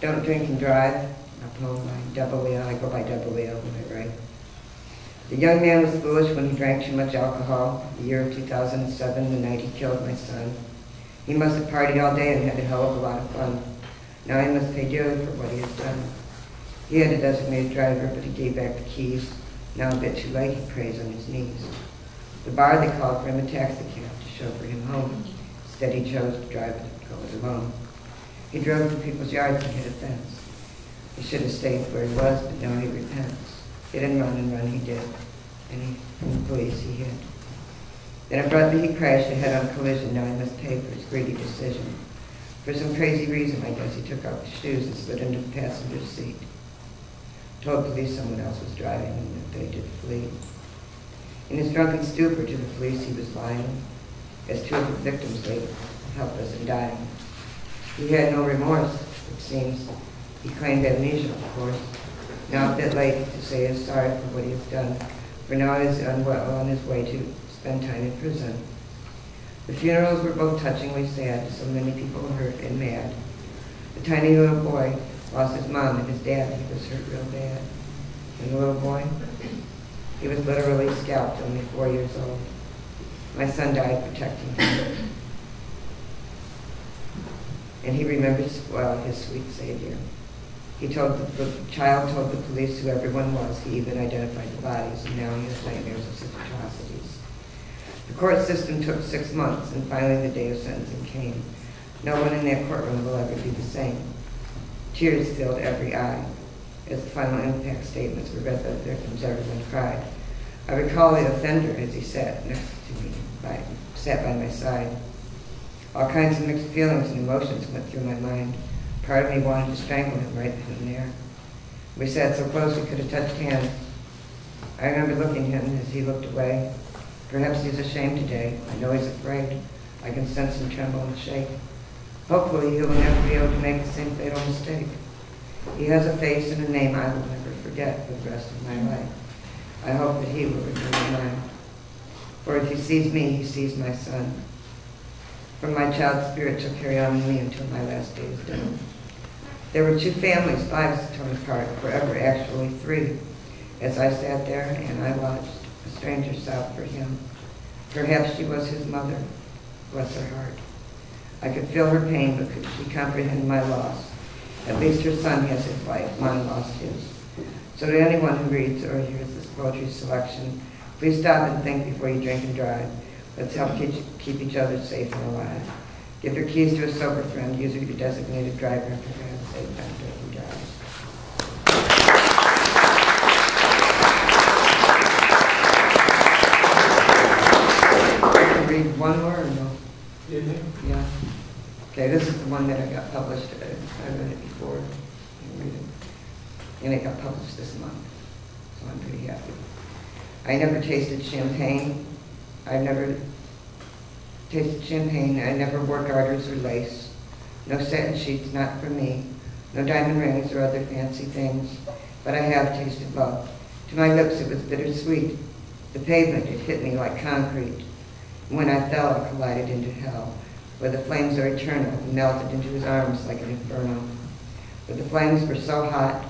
Don't Drink and Drive, a poem by Double L. I go by Double L when I write. The young man was foolish when he drank too much alcohol. The year of 2007, the night he killed my son. He must have partied all day and had a hell of a lot of fun. Now he must pay dearly for what he has done. He had a designated driver, but he gave back the keys. Now a bit too late, he prays on his knees. The bar, they called for him a taxi cab to chauffeur him home. Instead, he chose to drive it and go it alone. He drove through people's yards and hit a fence. He should have stayed where he was, but now he repents. Hit and run he did. And from the police he hid. Then abruptly he crashed a head-on collision. Now he must pay for his greedy decision. For some crazy reason, I guess, he took off his shoes and slid into the passenger seat. Told police someone else was driving and that they did flee. In his drunken stupor to the police he was lying, as two of the victims lay helpless and dying. He had no remorse, it seems. He claimed amnesia, of course. Now a bit late to say he is sorry for what he has done, for now he is unwell on his way to spend time in prison. The funerals were both touchingly sad, so many people were hurt and mad. The tiny little boy lost his mom and his dad. He was hurt real bad. And the little boy, he was literally scalped, only 4 years old. My son died protecting him. And he remembers well his sweet savior. The child told the police who everyone was. He even identified the bodies, and now he has nightmares of such atrocities. The court system took 6 months, and finally the day of sentencing came. No one in that courtroom will ever be the same. Tears filled every eye. As the final impact statements were read by the victims, everyone cried. I recall the offender as he sat next to me, sat by my side. All kinds of mixed feelings and emotions went through my mind. Part of me wanted to strangle him right then and there. We sat so close we could have touched hands. I remember looking at him as he looked away. Perhaps he's ashamed today. I know he's afraid. I can sense him tremble and shake. Hopefully he will never be able to make the same fatal mistake. He has a face and a name I will never forget for the rest of my life. I hope that he will remember mine. For if he sees me, he sees my son. For my child's spirit shall carry on in me until my last day is done. There were 2 families, lives torn apart, forever actually 3. As I sat there and I watched, a stranger sobbed for him. Perhaps she was his mother. Bless her heart. I could feel her pain, but could she comprehend my loss? At least her son has his life, mine lost his. So to anyone who reads or hears this poetry selection, please stop and think before you drink and drive. Let's help keep each other safe and alive. Give your keys to a sober friend, use your designated driver, and prepare to save time drink and drive. I can read one more or no? Yeah. Okay, this is the one that I got published. I read it before. And it got published this month. So I'm pretty happy. I never tasted champagne. I never tasted champagne. I never wore garters or lace. No satin sheets, not for me. No diamond rings or other fancy things. But I have tasted love. To my lips it was bittersweet. The pavement, it hit me like concrete. And when I fell, I collided into hell, where the flames are eternal, and melted into his arms like an inferno. But the flames were so hot,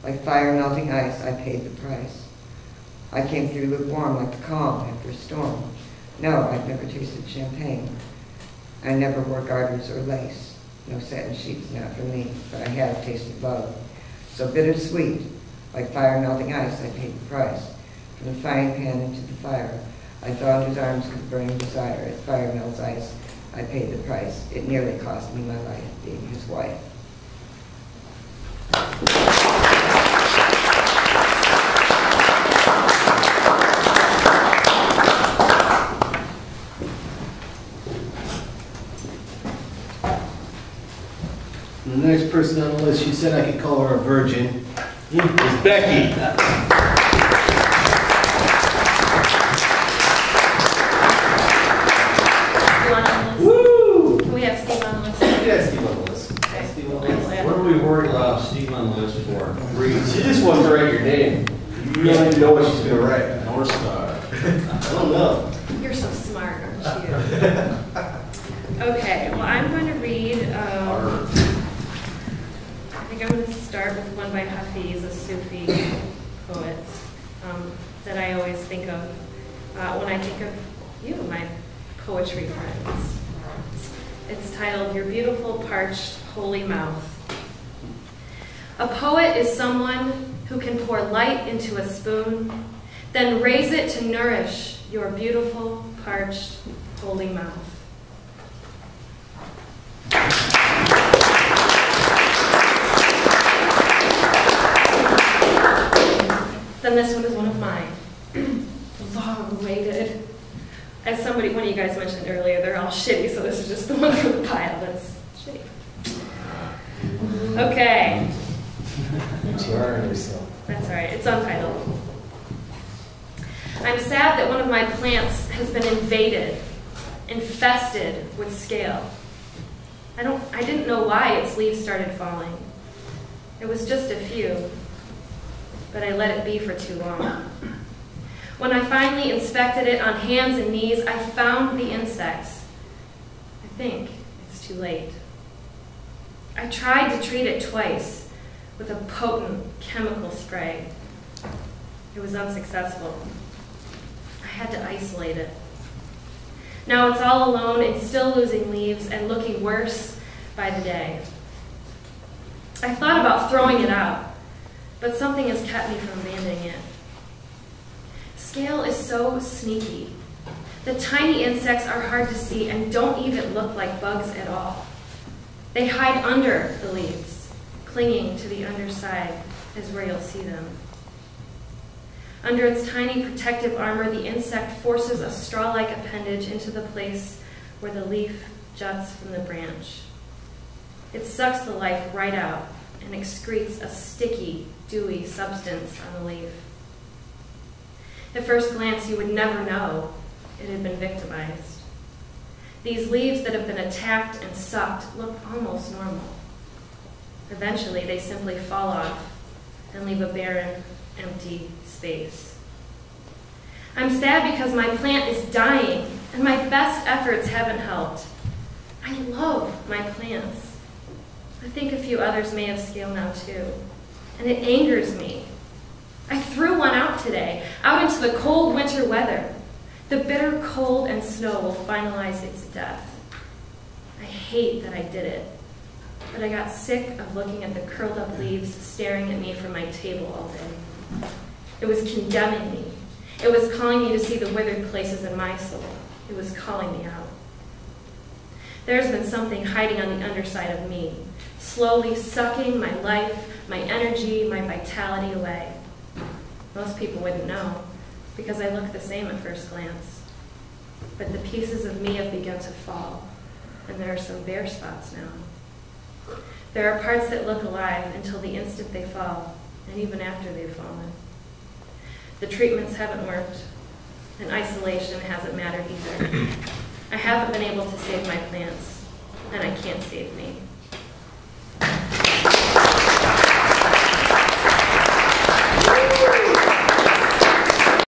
like fire melting ice, I paid the price. I came through lukewarm like the calm after a storm. No, I've never tasted champagne. I never wore garters or lace. No satin sheets, not for me, but I have tasted love. So bittersweet, like fire melting ice, I paid the price. From the frying pan into the fire, I fell into his arms with burning desire. As fire melts ice, I paid the price. It nearly cost me my life, being his wife. The next person on the list, she said I could call her a virgin, is Becky. Woo! Can we have Steve on the list? Yeah, Steve on the list. Okay. Steve on the list. Yeah. What are we worried about Steve on the list for? She just wants to write your name. You don't even know what she's going to write. North Star. I don't know. You're so smart, aren't you? Okay, well, I'm going to read, I think start with one by Hafiz, a Sufi poet, that I always think of when I think of you, my poetry friends. It's titled, Your Beautiful Parched Holy Mouth. A poet is someone who can pour light into a spoon, then raise it to nourish your beautiful, parched, holy mouth. Then this one is one of mine. Long-awaited. As one of you guys mentioned earlier, they're all shitty, so this is just the one from the pile that's shitty. Okay. That's all right. It's untitled. I'm sad that one of my plants has been invaded, infested with scale. I didn't know why its leaves started falling. It was just a few, but I let it be for too long. When I finally inspected it on hands and knees, I found the insects. I think it's too late. I tried to treat it twice with a potent chemical spray. It was unsuccessful. I had to isolate it. Now it's all alone and still losing leaves and looking worse by the day. I thought about throwing it out, but something has kept me from abandoning it. Scale is so sneaky. The tiny insects are hard to see and don't even look like bugs at all. They hide under the leaves, clinging to the underside is where you'll see them. Under its tiny protective armor, the insect forces a straw-like appendage into the place where the leaf juts from the branch. It sucks the life right out and excretes a sticky, dewy substance on the leaf. At first glance, you would never know it had been victimized. These leaves that have been attacked and sucked look almost normal. Eventually, they simply fall off and leave a barren, empty space. I'm sad because my plant is dying and my best efforts haven't helped. I love my plants. I think a few others may have scale now too, and it angers me. I threw one out today, out into the cold winter weather. The bitter cold and snow will finalize its death. I hate that I did it, but I got sick of looking at the curled up leaves staring at me from my table all day. It was condemning me. It was calling me to see the withered places in my soul. It was calling me out. There's been something hiding on the underside of me, slowly sucking my life, my energy, my vitality away. Most people wouldn't know, because I look the same at first glance. But the pieces of me have begun to fall, and there are some bare spots now. There are parts that look alive until the instant they fall, and even after they've fallen. The treatments haven't worked, and isolation hasn't mattered either. I haven't been able to save my plants, and I can't save me.